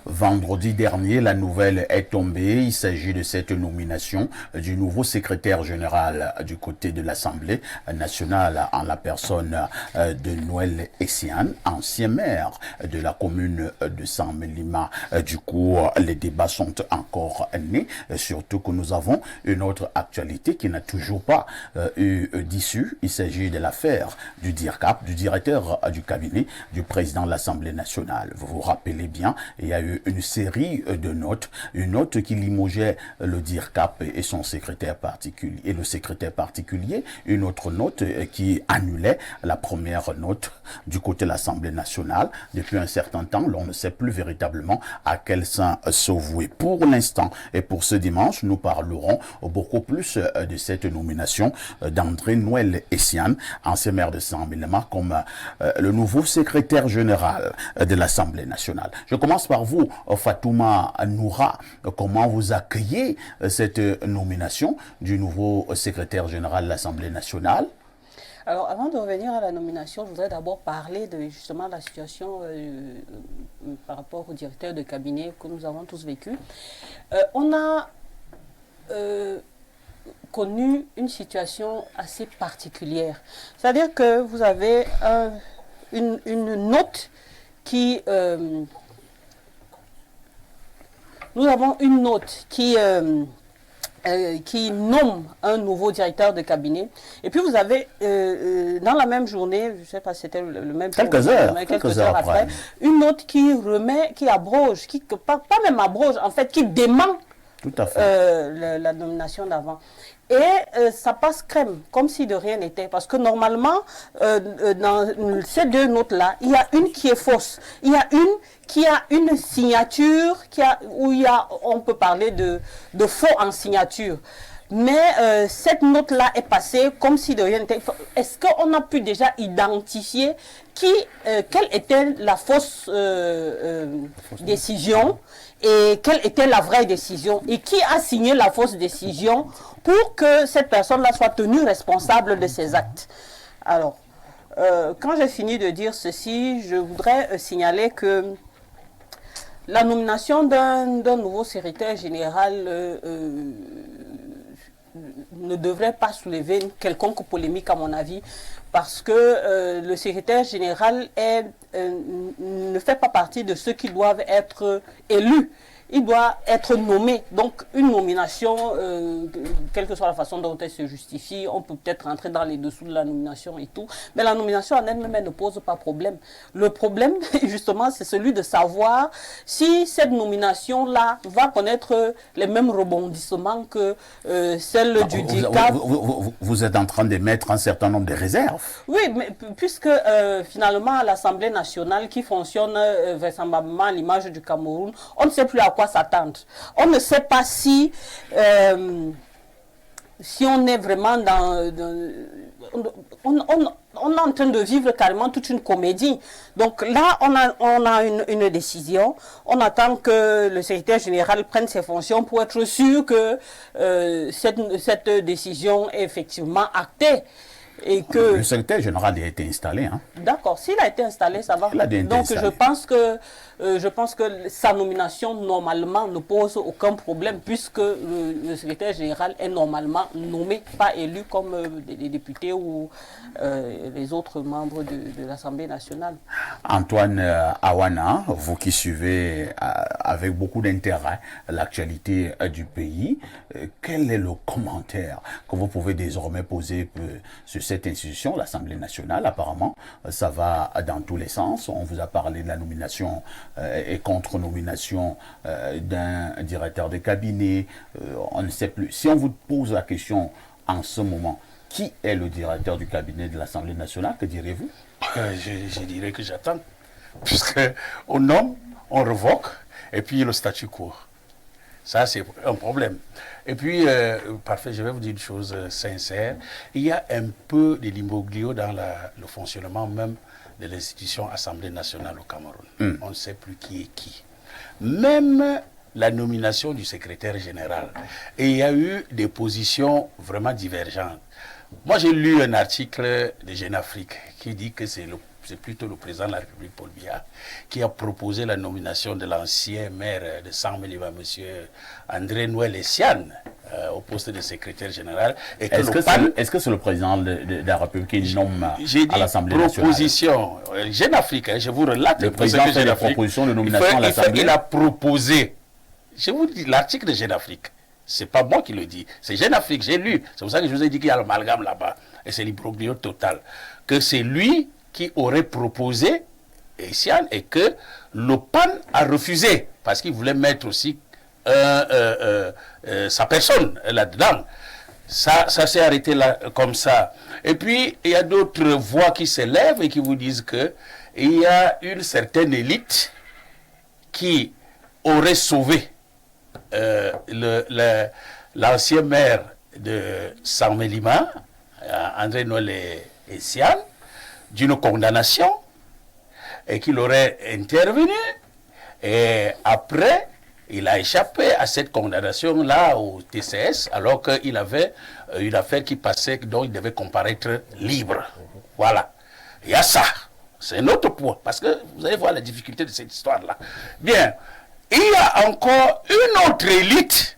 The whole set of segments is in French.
Vendredi dernier, la nouvelle est tombée. Il s'agit de cette nomination du nouveau secrétaire général du côté de l'Assemblée nationale en la personne de Noël Essiane, ancien maire de la commune de Saint-Mélima. Du coup, les débats sont encore nés, surtout que nous avons une autre actualité qui n'a toujours pas eu d'issue. Il s'agit de l'affaire du DIRCAP, du directeur du cabinet du président de l'Assemblée nationale. Vous vous rappelez bien, il y a eu une série de notes, une note qui limogeait le DIRCAP et son secrétaire particulier, et le secrétaire particulier, une autre note qui annulait la première note du côté de l'Assemblée nationale. Depuis un certain temps, l'on ne sait plus véritablement à quel sein se vouer. Pour l'instant et pour ce dimanche, nous parlerons beaucoup plus de cette nomination d'André Noël Essiane, ancien maire de Saint-Mélima, comme le nouveau secrétaire général de l'Assemblée nationale. Je commence par vous, Fatouma Noura. Comment vous accueillez cette nomination du nouveau secrétaire général de l'Assemblée nationale? Alors, avant de revenir à la nomination, je voudrais d'abord parler de justement la situation par rapport au directeur de cabinet que nous avons tous vécu. On a connu une situation assez particulière. C'est-à-dire que vous avez une note qui... nous avons une note qui nomme un nouveau directeur de cabinet. Et puis vous avez, dans la même journée, je ne sais pas si c'était le même jour, quelques heures après, une note qui remet, qui abroge, pas même abroge, en fait, qui dément tout à fait. La nomination d'avant. Et ça passe crème, comme si de rien n'était. Parce que normalement, dans ces deux notes-là, il y a une qui est fausse. Il y a une qui a une signature, où on peut parler de faux en signature. Mais cette note-là est passée comme si de rien n'était. Est-ce qu'on a pu déjà identifier quelle était la fausse décision et quelle était la vraie décision? Et qui a signé la fausse décision pour que cette personne-là soit tenue responsable de ses actes? Alors, quand j'ai fini de dire ceci, je voudrais signaler que la nomination d'un nouveau secrétaire général ne devrait pas soulever quelconque polémique à mon avis, parce que le secrétaire général ne fait pas partie de ceux qui doivent être élus. Il doit être nommé. Donc, une nomination, quelle que soit la façon dont elle se justifie, on peut peut-être rentrer dans les dessous de la nomination et tout. Mais la nomination en elle-même, elle ne pose pas problème. Le problème, justement, c'est celui de savoir si cette nomination-là va connaître les mêmes rebondissements que celle du DIRCAP. Vous êtes en train de mettre un certain nombre de réserves. Oui, mais puisque finalement, l'Assemblée nationale, qui fonctionne vraisemblablement à l'image du Cameroun, on ne sait plus à quoi s'attendre. On ne sait pas si on est vraiment on est en train de vivre carrément toute une comédie. Donc là, on a une décision. On attend que le secrétaire général prenne ses fonctions pour être sûr que cette décision est effectivement actée. Et que le secrétaire général a été installé. Hein. D'accord, s'il a été installé, ça va. Donc je pense que sa nomination, normalement, ne pose aucun problème, puisque le secrétaire général est normalement nommé, pas élu comme les députés ou les autres membres de l'Assemblée nationale. Antoine Awana, vous qui suivez avec beaucoup d'intérêt l'actualité du pays, quel est le commentaire que vous pouvez désormais poser sur cette institution, l'Assemblée nationale? Apparemment, ça va dans tous les sens. On vous a parlé de la nomination et contre-nomination d'un directeur de cabinet. On ne sait plus. Si on vous pose la question en ce moment, qui est le directeur du cabinet de l'Assemblée nationale, que direz-vous? Je dirais que j'attends. Puisqu'on nomme, on revoque, et puis le statu quo. Ça, c'est un problème. Et puis, parfait, je vais vous dire une chose sincère. Il y a un peu de l'imbroglio dans le fonctionnement même de l'institution Assemblée nationale au Cameroun. On ne sait plus qui est qui. Même la nomination du secrétaire général. Et il y a eu des positions vraiment divergentes. Moi, j'ai lu un article de Jeune Afrique qui dit que c'est le c'est plutôt le président de la République, Paul Biya, qui a proposé la nomination de l'ancien maire de Saint-Méliva, M. André Noël Essiane, au poste de secrétaire général. Est-ce que c'est le président de la République qui nomme à l'Assemblée nationale? Proposition. Jeune Afrique, je vous relate. Le président fait des propositions de nomination à l'Assemblée. Il a proposé, je vous dis l'article de Jeune Afrique. C'est pas moi qui le dis, c'est Jeune Afrique, j'ai lu. C'est pour ça que je vous ai dit qu'il y a l'amalgame là-bas. Et c'est l'imbroglio total. Que c'est lui qui aurait proposé Essiane et que le PAN a refusé. Parce qu'il voulait mettre aussi sa personne là-dedans. Ça s'est arrêté là comme ça. Et puis, il y a d'autres voix qui s'élèvent et qui vous disent que il y a une certaine élite qui aurait sauvé l'ancien maire de Saint-Mélima, André Noël Essiane, d'une condamnation et qu'il aurait intervenu. Et après, il a échappé à cette condamnation-là au TCS alors qu'il avait une affaire qui passait, dont il devait comparaître libre. Voilà. Il y a ça. C'est un autre point. Parce que vous allez voir la difficulté de cette histoire-là. Bien. Il y a encore une autre élite.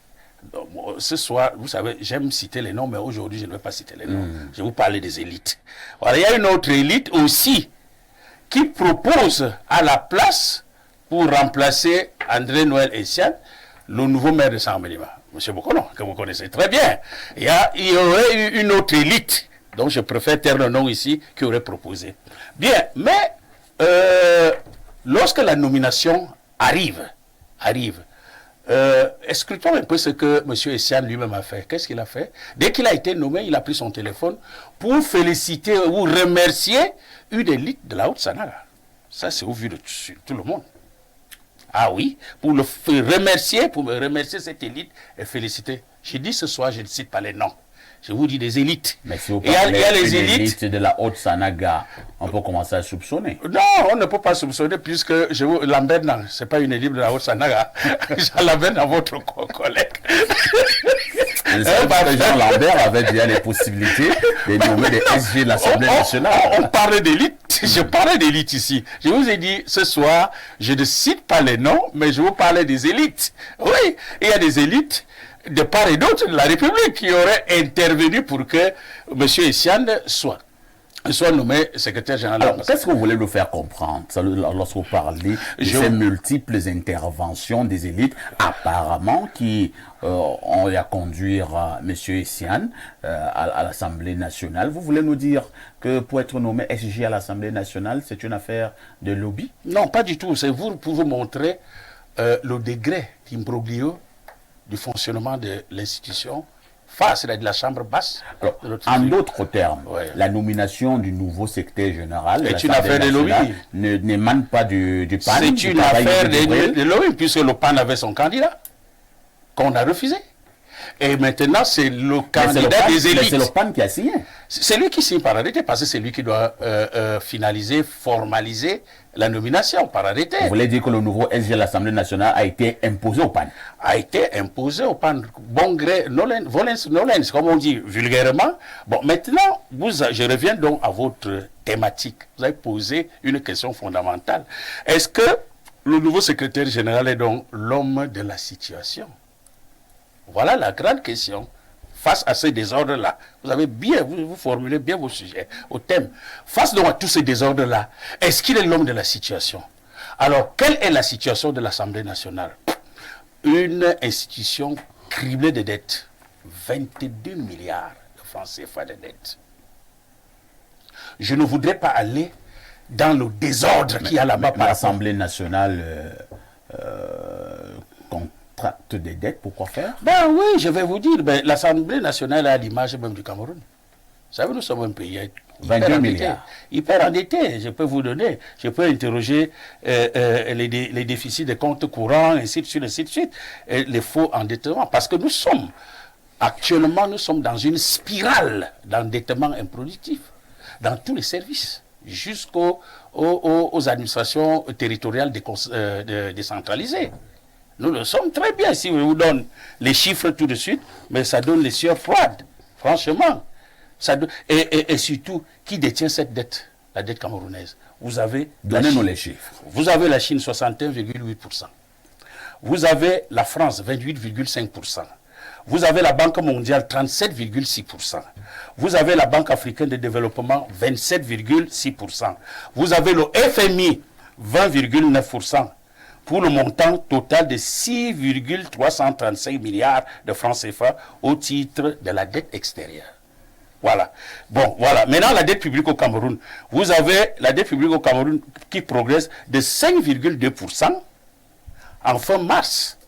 Donc, ce soir, vous savez, j'aime citer les noms, mais aujourd'hui, je ne vais pas citer les noms. Je vais vous parler des élites. Voilà, il y a une autre élite aussi qui propose à la place, pour remplacer André Noël Essiane, le nouveau maire de Saint-Mélima, M. Bokono, que vous connaissez très bien. Il y aurait eu une autre élite, donc je préfère taire le nom ici, qui aurait proposé. Bien, mais lorsque la nomination arrive, escrutons un peu ce que M. Essiane lui-même a fait. Qu'est-ce qu'il a fait? Dès qu'il a été nommé, il a pris son téléphone pour féliciter ou remercier une élite de la Haute-Sanaga. Ça, c'est au vu de tout le monde. Ah oui, pour remercier cette élite et féliciter. J'ai dit ce soir, je ne cite pas les noms. Je vous dis des élites. Mais si vous parlez d'une élite de la Haute-Sanaga, on peut commencer à soupçonner. Non, on ne peut pas soupçonner puisque Lambert, non, ce n'est pas une élite de la Haute-Sanaga. Jean Lambert, dans votre collègue. Jean Lambert avait déjà les possibilités de nommer des SG de l'Assemblée nationale. On parlait d'élite. Je parlais d'élite ici. Je vous ai dit ce soir, je ne cite pas les noms, mais je vous parlais des élites. Oui, il y a des élites de part et d'autre de la République qui auraient intervenu pour que M. Essiane soit nommé secrétaire général. Alors, qu'est-ce que vous voulez nous faire comprendre lorsque vous parlez de ces multiples interventions des élites, apparemment, qui ont à conduire M. Essiane à l'Assemblée nationale? Vous voulez nous dire que pour être nommé SG à l'Assemblée nationale, c'est une affaire de lobby? Non, pas du tout. C'est pour vous montrer le degré d'imbroglio du fonctionnement de l'institution face à la chambre basse. Alors, en d'autres termes, la nomination du nouveau secrétaire général est une affaire de lobby. N'émane pas du PAN. C'est une affaire de lobby, puisque le PAN avait son candidat, qu'on a refusé. Et maintenant, c'est le candidat des élites. C'est le PAN qui a signé. C'est lui qui signe par arrêté, parce que c'est lui qui doit finaliser, formaliser la nomination par arrêté. Vous voulez dire que le nouveau SG de l'Assemblée nationale a été imposé au PAN? A été imposé au PAN. Bon gré, volens, nolens, comme on dit vulgairement. Bon, maintenant, je reviens donc à votre thématique. Vous avez posé une question fondamentale. Est-ce que le nouveau secrétaire général est donc l'homme de la situation? Voilà la grande question. Face à ces désordres-là, vous avez bien, vous formulez bien vos sujets, au thème. Face donc à tous ces désordres-là, est-ce qu'il est l'homme de la situation? Alors, quelle est la situation de l'Assemblée nationale? Une institution criblée de dettes. 22 milliards de francs CFA de dettes. Je ne voudrais pas aller dans le désordre qu'il y a là-bas. L'Assemblée nationale contracte des dettes, pourquoi faire? Ben oui, je vais vous dire, l'Assemblée nationale a l'image même du Cameroun. Vous savez, nous sommes un pays hyper endetté. Je peux vous donner, je peux interroger les déficits des comptes courants, ainsi de suite, les faux endettements. Parce que actuellement, nous sommes dans une spirale d'endettement improductif, dans tous les services, jusqu'aux administrations territoriales décentralisées. Nous le sommes très bien. Si je vous donne les chiffres tout de suite, mais ça donne les sueurs froides, franchement. Et surtout, qui détient cette dette? La dette camerounaise. vous avez... Donnez-nous les chiffres. Vous avez la Chine, 61,8%. Vous avez la France, 28,5%. Vous avez la Banque mondiale, 37,6%. Vous avez la Banque africaine de développement, 27,6%. Vous avez le FMI, 20,9%. Pour le montant total de 6,335 milliards de francs CFA au titre de la dette extérieure. Voilà. Bon, voilà. Maintenant, la dette publique au Cameroun. Vous avez la dette publique au Cameroun qui progresse de 5,2% en fin mars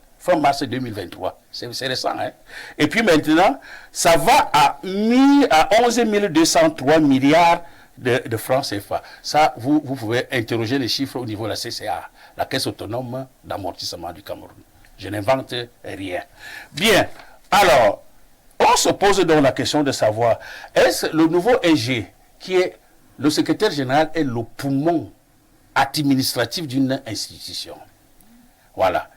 2023. C'est récent, hein? Et puis maintenant, ça va à 11 203 milliards de francs CFA. Ça, vous pouvez interroger les chiffres au niveau de la CCA, la Caisse autonome d'amortissement du Cameroun. Je n'invente rien. Bien, alors, on se pose donc la question de savoir, est-ce le nouveau EG, qui est le secrétaire général, est le poumon administratif d'une institution? Voilà.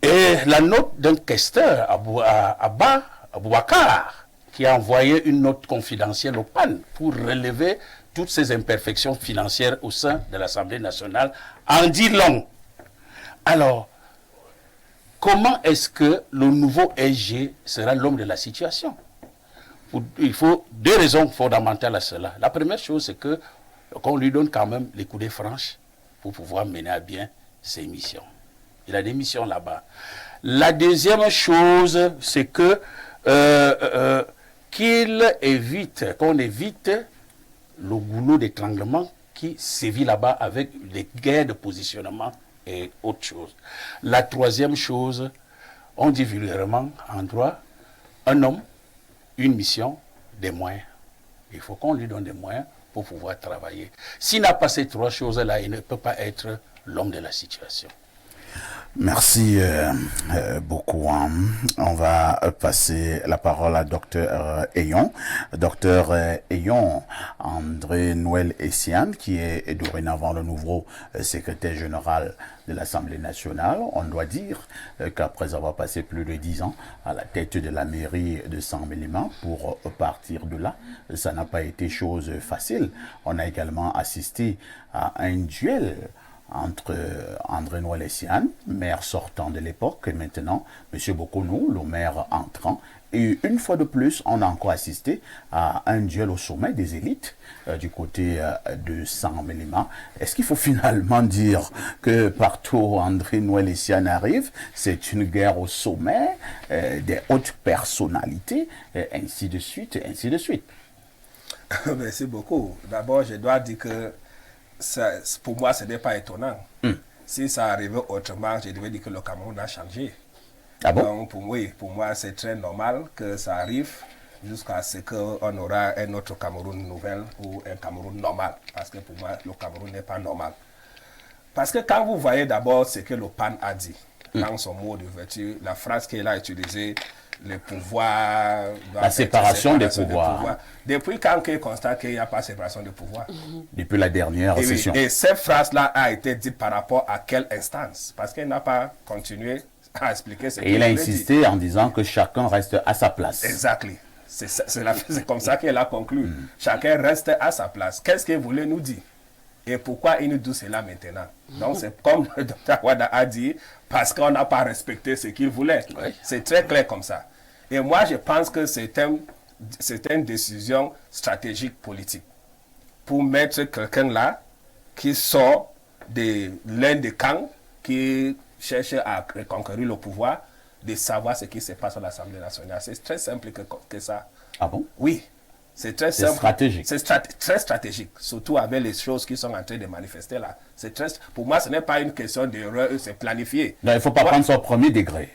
Et la note d'un questeur, Aboubacar, qui a envoyé une note confidentielle au PAN pour relever toutes ces imperfections financières au sein de l'Assemblée nationale, en dit long. Alors, comment est-ce que le nouveau SG sera l'homme de la situation? Il faut deux raisons fondamentales à cela. La première chose, c'est qu'on lui donne quand même les coudées franches pour pouvoir mener à bien ses missions. Il a des missions là-bas. La deuxième chose, c'est qu'on évite le goulot d'étranglement qui sévit là-bas avec les guerres de positionnement et autre chose. La troisième chose, on dit vulgairement en droit, un homme, une mission, des moyens. Il faut qu'on lui donne des moyens pour pouvoir travailler. S'il n'a pas ces trois choses-là, il ne peut pas être l'homme de la situation. Merci beaucoup. On va passer la parole à Dr Eyon. Dr Eyon, André Noël Essiane, qui est dorénavant le nouveau secrétaire général de l'Assemblée nationale. On doit dire qu'après avoir passé plus de 10 ans à la tête de la mairie de Saint-Mélima, pour partir de là, ça n'a pas été chose facile. On a également assisté à un duel entre André Noël Essiane, maire sortant de l'époque, et maintenant M. Bokonou, le maire entrant. Et une fois de plus, on a encore assisté à un duel au sommet des élites du côté de Saint-Mélima. Est-ce qu'il faut finalement dire que partout où André Noël Essiane arrive, c'est une guerre au sommet des hautes personnalités, ainsi de suite, ainsi de suite? Merci beaucoup. D'abord, je dois dire que pour moi, ce n'est pas étonnant. Si ça arrivait autrement, je devais dire que le Cameroun a changé. Ah bon? Donc, pour moi, c'est très normal que ça arrive jusqu'à ce qu'on aura un autre Cameroun nouvel ou un Cameroun normal. Parce que pour moi, le Cameroun n'est pas normal. Parce que quand vous voyez d'abord ce que le PAN a dit, dans son mot de vertu, la phrase qu'il a utilisée, le pouvoir... La séparation des pouvoirs. Depuis quand il constate qu'il n'y a pas de séparation des pouvoirs? Depuis la dernière session. Et cette phrase-là a été dite par rapport à quelle instance? Parce qu'il n'a pas continué à expliquer ce qu'il Et il a voulait insisté dire. en disant que chacun reste à sa place. Exactement. C'est comme ça qu'il a conclu. Chacun reste à sa place. Qu'est-ce qu'il voulait nous dire? Et pourquoi il nous dit cela maintenant? Donc c'est comme le Dr Wada a dit, parce qu'on n'a pas respecté ce qu'il voulait. Oui. C'est très clair comme ça. Et moi je pense que c'est une décision stratégique politique. Pour mettre quelqu'un là qui sort de l'un des camps, qui cherche à conquérir le pouvoir, de savoir ce qui se passe à l'Assemblée nationale. C'est très simple que ça. Ah bon? Oui. C'est très simple. C'est stratégique. C'est très stratégique, surtout avec les choses qui sont en train de manifester là. Pour moi, ce n'est pas une question d'erreur, c'est planifié. Non, il ne faut pas prendre ça au premier degré.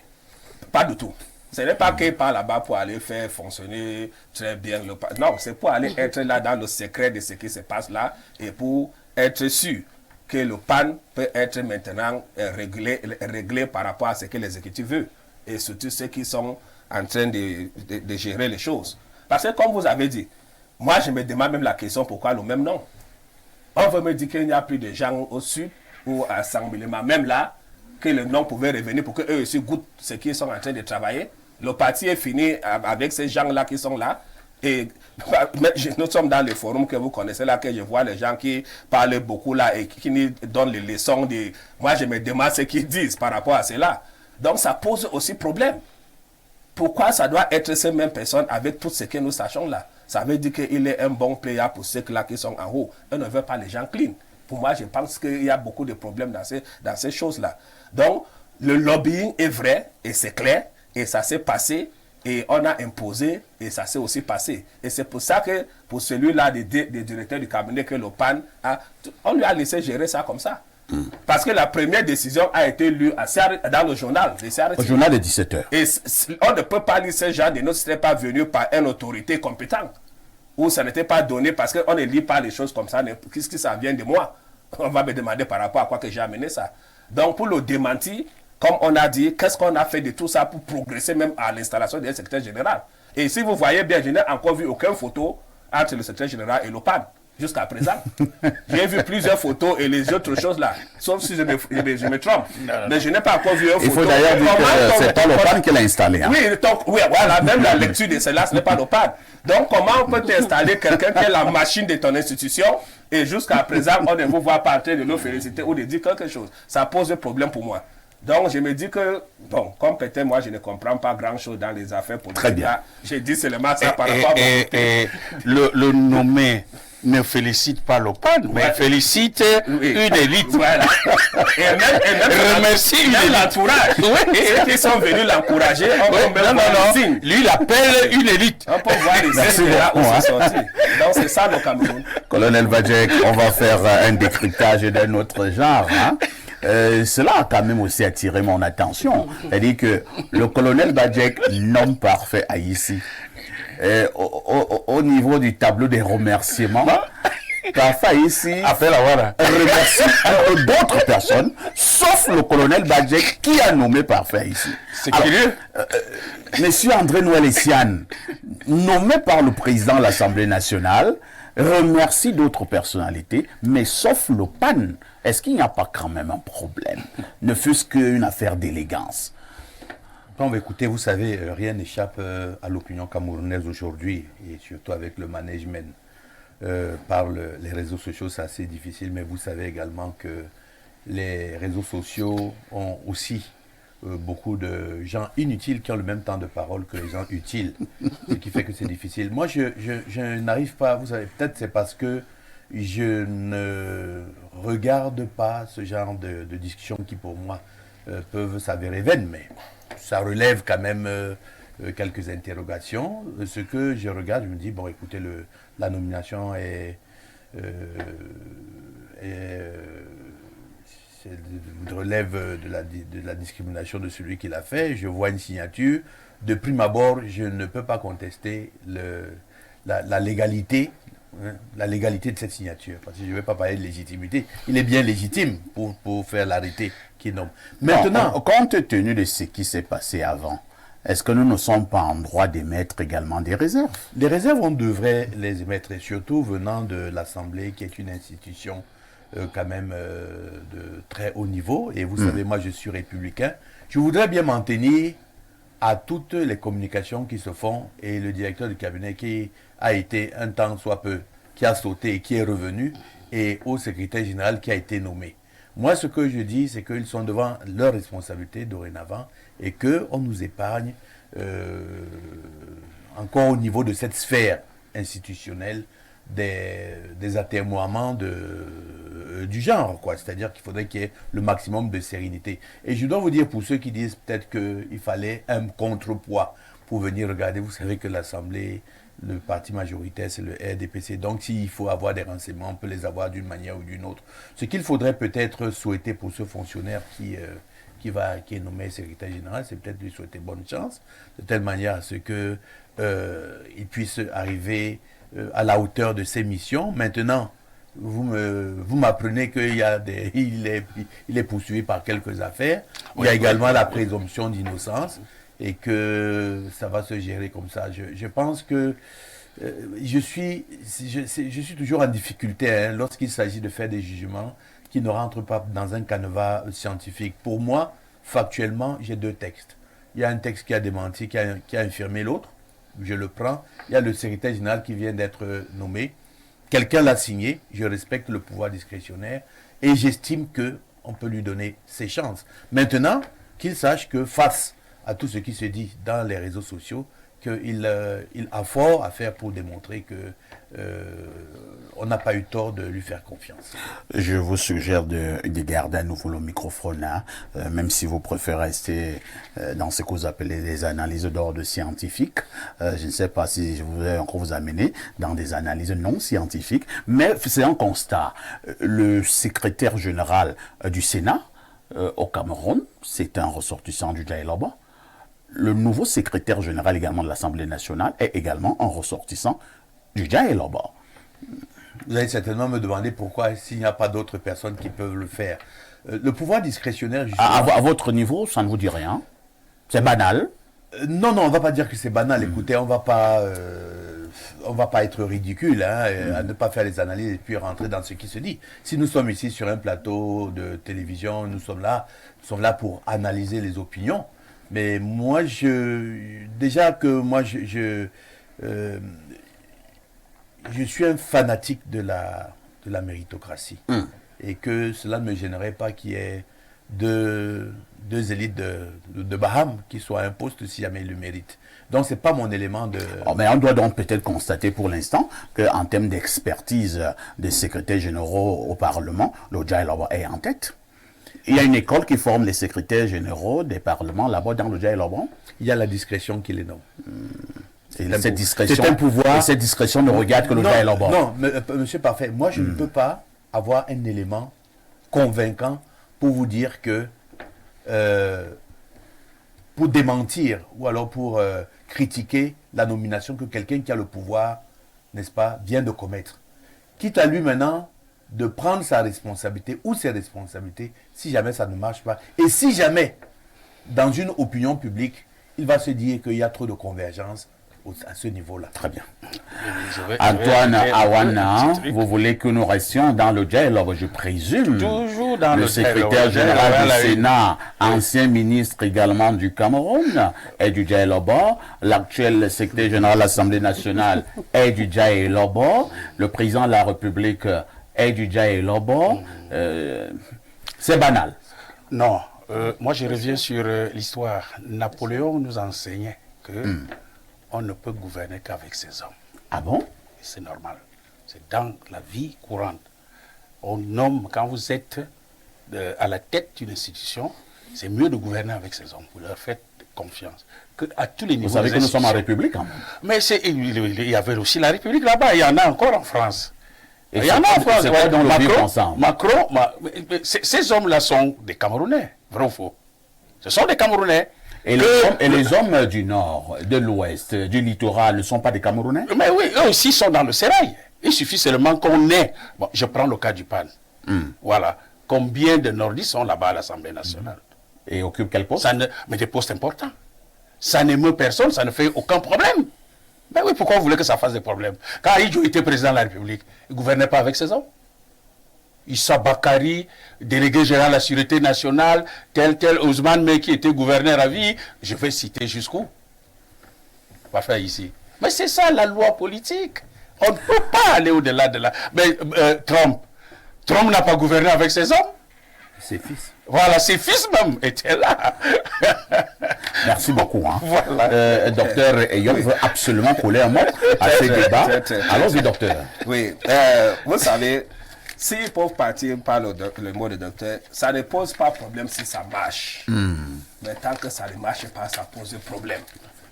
Pas du tout. Ce n'est pas qu'il part là-bas pour aller faire fonctionner très bien le... Non, c'est pour aller être là dans le secret de ce qui se passe là et pour être sûr que le PAN peut être maintenant réglé par rapport à ce que l'exécutif veut. Et surtout ceux qui sont en train de gérer les choses. Parce que comme vous avez dit, moi je me demande même la question pourquoi le même nom. On veut me dire qu'il n'y a plus de gens au sud ou à Saint-Mélima, même là, que le nom pouvait revenir pour qu'eux aussi goûtent ce qu'ils sont en train de travailler. Le parti est fini avec ces gens-là qui sont là. Et nous sommes dans les forums que vous connaissez là, que je vois les gens qui parlent beaucoup là et qui nous donnent les leçons. Moi, je me demande ce qu'ils disent par rapport à cela. Donc, ça pose aussi problème. Pourquoi ça doit être ces mêmes personnes avec tout ce que nous sachons là? Ça veut dire qu'il est un bon player pour ceux-là qui sont en haut. On ne veut pas les gens clean. Pour moi, je pense qu'il y a beaucoup de problèmes dans ces choses-là. Donc, le lobbying est vrai et c'est clair et ça s'est passé et on a imposé et ça s'est aussi passé. Et c'est pour ça que pour celui-là des directeurs du cabinet que l'OPAN on lui a laissé gérer ça comme ça. Parce que la première décision a été lue dans le journal. Au journal de 17h. Et on ne peut pas lire ce genre de notes si ce n'est pas venu par une autorité compétente. Ou ça n'était pas donné parce qu'on ne lit pas les choses comme ça. Qu'est-ce que ça vient de moi? On va me demander par rapport à quoi que j'ai amené ça. Donc pour le démentir, comme on a dit, qu'est-ce qu'on a fait de tout ça pour progresser même à l'installation du secrétaire général? Et si vous voyez bien, je n'ai encore vu aucune photo entre le secrétaire général et l'OPAN. Jusqu'à présent. J'ai vu plusieurs photos et les autres choses là. Sauf si je me trompe. Mais je n'ai pas encore vu une photo. Il faut d'ailleurs dire que c'est pas l'OPAN qui l'a installé. Hein. Oui, donc, oui, voilà, même la lecture de cela, ce n'est pas l'OPAN. Donc, comment on peut t'installer quelqu'un qui est la machine de ton institution et jusqu'à présent, on ne vous voit pas en train de le féliciter ou de dire quelque chose? Ça pose un problème pour moi. Donc, je me dis que, bon, comme peut-être moi, je ne comprends pas grand-chose dans les affaires politiques. Très bien. J'ai dit seulement ça par rapport à... Et le nommé ne félicite pas l'OPAN, mais félicite une élite. Voilà. Et même remercie l'entourage. Ceux qui sont venus l'encourager, on peut même voir les signes. Lui, il appelle une élite. On peut voir les signes là où c'est sorti. Donc, c'est ça le Cameroun. Colonel Badjek, on va faire un décryptage d'un autre genre. Hein. Cela a quand même aussi attiré mon attention. C'est-à-dire que le colonel Badjek, nomme parfait à ici. Au niveau du tableau des remerciements, parfait ici remercie d'autres personnes, sauf le colonel Badjek qui a nommé parfait ici. C'est curieux. Monsieur André Noël-Essiane, nommé par le président de l'Assemblée nationale, remercie d'autres personnalités, mais sauf le PAN. Est-ce qu'il n'y a pas quand même un problème? Ne fût-ce qu'une affaire d'élégance. Bon, écoutez, vous savez, rien n'échappe à l'opinion camerounaise aujourd'hui, et surtout avec le management par les réseaux sociaux, c'est assez difficile, mais vous savez également que les réseaux sociaux ont aussi beaucoup de gens inutiles qui ont le même temps de parole que les gens utiles, ce qui fait que c'est difficile. Moi, je n'arrive pas, vous savez, peut-être c'est parce que je ne regarde pas ce genre de discussions qui, pour moi, peuvent s'avérer vaines, mais ça relève quand même quelques interrogations. Ce que je regarde, je me dis, bon, écoutez, la nomination relève de la discrimination de celui qui l'a fait. Je vois une signature. De prime abord, je ne peux pas contester la légalité. La légalité de cette signature, parce que je ne vais pas parler de légitimité. Il est bien légitime pour faire l'arrêté qui nomme. Maintenant, compte tenu de ce qui s'est passé avant, est-ce que nous ne sommes pas en droit d'émettre également des réserves? Les réserves, on devrait les émettre, et surtout venant de l'Assemblée, qui est une institution quand même de très haut niveau. Et vous savez, moi, je suis républicain. Je voudrais bien m'en tenir à toutes les communications qui se font, et le directeur du cabinet qui a été un temps soit peu, qui a sauté et qui est revenu, et au secrétaire général qui a été nommé. Moi, ce que je dis, c'est qu'ils sont devant leurs responsabilités dorénavant, et qu'on nous épargne, encore au niveau de cette sphère institutionnelle, des atermoiements du genre, quoi. C'est-à-dire qu'il faudrait qu'il y ait le maximum de sérénité. Et je dois vous dire, pour ceux qui disent peut-être qu'il fallait un contrepoids pour venir regarder, vous savez que l'Assemblée, le parti majoritaire, c'est le RDPC. Donc, s'il faut avoir des renseignements, on peut les avoir d'une manière ou d'une autre. Ce qu'il faudrait peut-être souhaiter pour ce fonctionnaire qui est nommé secrétaire général, c'est peut-être lui souhaiter bonne chance, de telle manière à ce qu'il puisse arriver à la hauteur de ses missions. Maintenant, vous m'apprenez qu'il est poursuivi par quelques affaires. Il y a également la présomption d'innocence, et que ça va se gérer comme ça. Je pense que je suis toujours en difficulté lorsqu'il s'agit de faire des jugements qui ne rentrent pas dans un canevas scientifique. Pour moi, factuellement, j'ai deux textes. Il y a un texte qui a démenti, qui a infirmé l'autre, je le prends. Il y a le secrétaire général qui vient d'être nommé. Quelqu'un l'a signé, je respecte le pouvoir discrétionnaire et j'estime qu'on peut lui donner ses chances. Maintenant, qu'il sache que face à tout ce qui se dit dans les réseaux sociaux, qu'il a fort à faire pour démontrer que on n'a pas eu tort de lui faire confiance. Je vous suggère de garder à nouveau le microphone, hein, même si vous préférez rester dans ce que vous appelez des analyses d'ordre scientifique. Je ne sais pas si je voudrais encore vous amener dans des analyses non scientifiques, mais c'est un constat. Le secrétaire général du Sénat au Cameroun, c'est un ressortissant du Djaïloba. Le nouveau secrétaire général également de l'Assemblée nationale est également un ressortissant du Djaïloba. Vous allez certainement me demander pourquoi, s'il n'y a pas d'autres personnes qui peuvent le faire. Le pouvoir discrétionnaire, justement... À votre niveau, ça ne vous dit rien? C'est banal? Non, on ne va pas dire que c'est banal. Écoutez, on ne va pas être ridicule, hein, à ne pas faire les analyses et puis rentrer dans ce qui se dit. Si nous sommes ici sur un plateau de télévision, nous sommes là pour analyser les opinions. Mais moi, je suis un fanatique de la méritocratie. Et que cela ne me gênerait pas qu'il y ait deux élites de Baham qui soient à un poste si jamais ils le méritent. Donc, ce n'est pas mon élément de... mais on doit donc peut-être constater pour l'instant qu'en termes d'expertise des secrétaires généraux au Parlement, le Djaïloba est en tête. Il y a une école qui forme les secrétaires généraux des parlements là-bas dans le Djaïloba. Il y a la discrétion qui les nomme. Cette discrétion, c'est un pouvoir. Et cette discrétion ne regarde que le Djaïloba. Non, monsieur Parfait, moi je ne peux pas avoir un élément convaincant pour vous dire que, pour démentir ou alors pour critiquer la nomination que quelqu'un qui a le pouvoir, n'est-ce pas, vient de commettre. Quitte à lui maintenant de prendre sa responsabilité ou ses responsabilités si jamais ça ne marche pas. Et si jamais, dans une opinion publique, il va se dire qu'il y a trop de convergence à ce niveau-là. Très bien. Antoine Awana, vous voulez que nous restions dans le Djaïloba, je présume. Toujours dans le secrétaire général du Sénat, ancien ministre également du Cameroun, est du Djaïloba. L'actuel secrétaire général de l'Assemblée nationale est du Djaïloba. Le président de la République est du Djaïloba. C'est banal. Non. Moi, je reviens sur l'histoire. Napoléon nous enseignait que on ne peut gouverner qu'avec ses hommes. Ah bon? C'est normal. C'est dans la vie courante. On nomme, quand vous êtes à la tête d'une institution, c'est mieux de gouverner avec ses hommes. Vous leur faites confiance. Que à tous les niveaux. Vous savez que nous sommes en République quand même. Mais il y avait aussi la République là-bas. Il y en a encore en France. Il y en a en France. Macron, ces hommes-là sont des Camerounais. Vrai ou faux? Ce sont des Camerounais. Et les hommes du nord, de l'ouest, du littoral ne sont pas des Camerounais? Mais oui, eux aussi sont dans le sérail. Il suffit seulement qu'on ait... Bon, je prends le cas du PAN. Voilà. Combien de nordistes sont là-bas à l'Assemblée nationale? Et occupent quel poste? Mais des postes importants. Ça n'émeut personne, ça ne fait aucun problème. Ben oui, pourquoi vous voulez que ça fasse des problèmes? Quand Idjo était président de la République, il ne gouvernait pas avec ses hommes. Issa Bakari, délégué général de la Sûreté nationale, tel Ousmane Mey qui était gouverneur à vie, je vais citer jusqu'où? On va faire ici. Mais c'est ça la loi politique. On ne peut pas aller au-delà de là. Mais Trump n'a pas gouverné avec ses hommes. Ses fils. Voilà, ses fils même étaient là. Merci beaucoup. Hein. Voilà. Docteur Eyop veut absolument coller un mot à ces débats. Allons-y, docteur. Oui, vous savez, s'ils peuvent partir par le mot de docteur, ça ne pose pas problème si ça marche. Mais tant que ça ne marche pas, ça pose problème.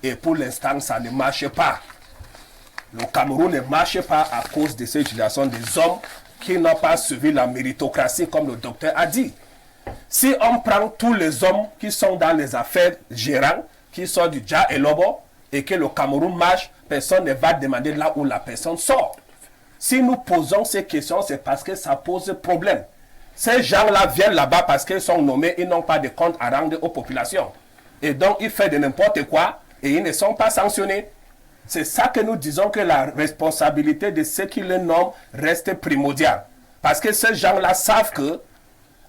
Et pour l'instant, ça ne marche pas. Le Cameroun ne marche pas à cause de cette utilisation des hommes qui n'ont pas suivi la méritocratie, comme le docteur a dit. Si on prend tous les hommes qui sont dans les affaires gérantes, qui sont du Djaïloba, et que le Cameroun marche, personne ne va demander là où la personne sort. Si nous posons ces questions, c'est parce que ça pose problème. Ces gens-là viennent là-bas parce qu'ils sont nommés, ils n'ont pas de compte à rendre aux populations. Et donc, ils font de n'importe quoi et ils ne sont pas sanctionnés. C'est ça que nous disons que la responsabilité de ceux qui les nomment reste primordiale. Parce que ces gens-là savent que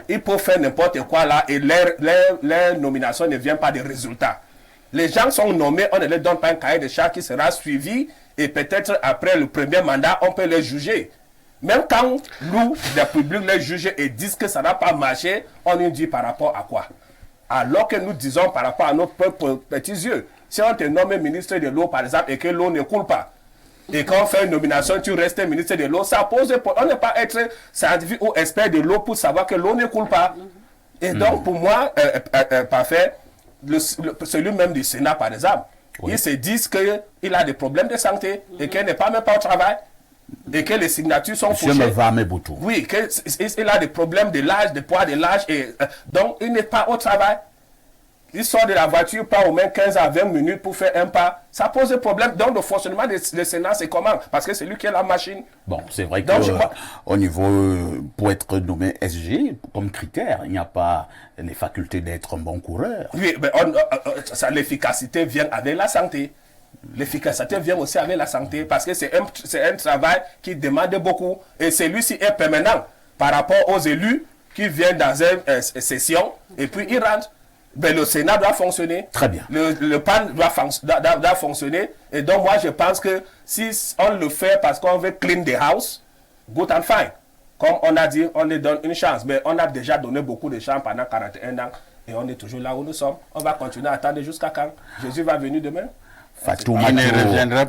ils peuvent faire n'importe quoi là et leur nomination ne vient pas de résultats. Les gens sont nommés, on ne leur donne pas un cahier de charges qui sera suivi et peut-être après le premier mandat, on peut les juger. Même quand nous, les publics, les juges et disent que ça n'a pas marché, on nous dit par rapport à quoi? Alors que nous disons par rapport à nos petits yeux. Si on te nomme ministre de l'eau, par exemple, et que l'eau ne coule pas, et quand on fait une nomination, tu restes ministre de l'eau, ça pose... On ne peut pas être scientifique ou expert de l'eau pour savoir que l'eau ne coule pas. Et donc, pour moi, parfait, celui même du Sénat, par exemple, ils se disent qu'il a des problèmes de santé et qu'il n'est pas même pas au travail et que les signatures sont fauchées. Oui, qu'il a des problèmes de l'âge, de poids de l'âge, et donc il n'est pas au travail. Il sort de la voiture, pas au moins 15 à 20 minutes pour faire un pas. Ça pose des problèmes. Donc, le fonctionnement du Sénat, c'est comment? Parce que c'est lui qui est la machine. Bon, c'est vrai qu'au niveau, pour être nommé SG, comme critère, il n'y a pas les facultés d'être un bon coureur. Oui, mais l'efficacité vient avec la santé. L'efficacité vient aussi avec la santé parce que c'est un travail qui demande beaucoup. Et celui-ci est permanent par rapport aux élus qui viennent dans une session et puis ils rentrent. Ben, le Sénat doit fonctionner. Très bien. Le PAN doit fonctionner. Et donc, moi, je pense que si on le fait parce qu'on veut clean the house, good and fine. Comme on a dit, on lui donne une chance. Mais on a déjà donné beaucoup de chances pendant 41 ans. Et on est toujours là où nous sommes. On va continuer à attendre jusqu'à quand Jésus va venir demain. Fatoumata reviendra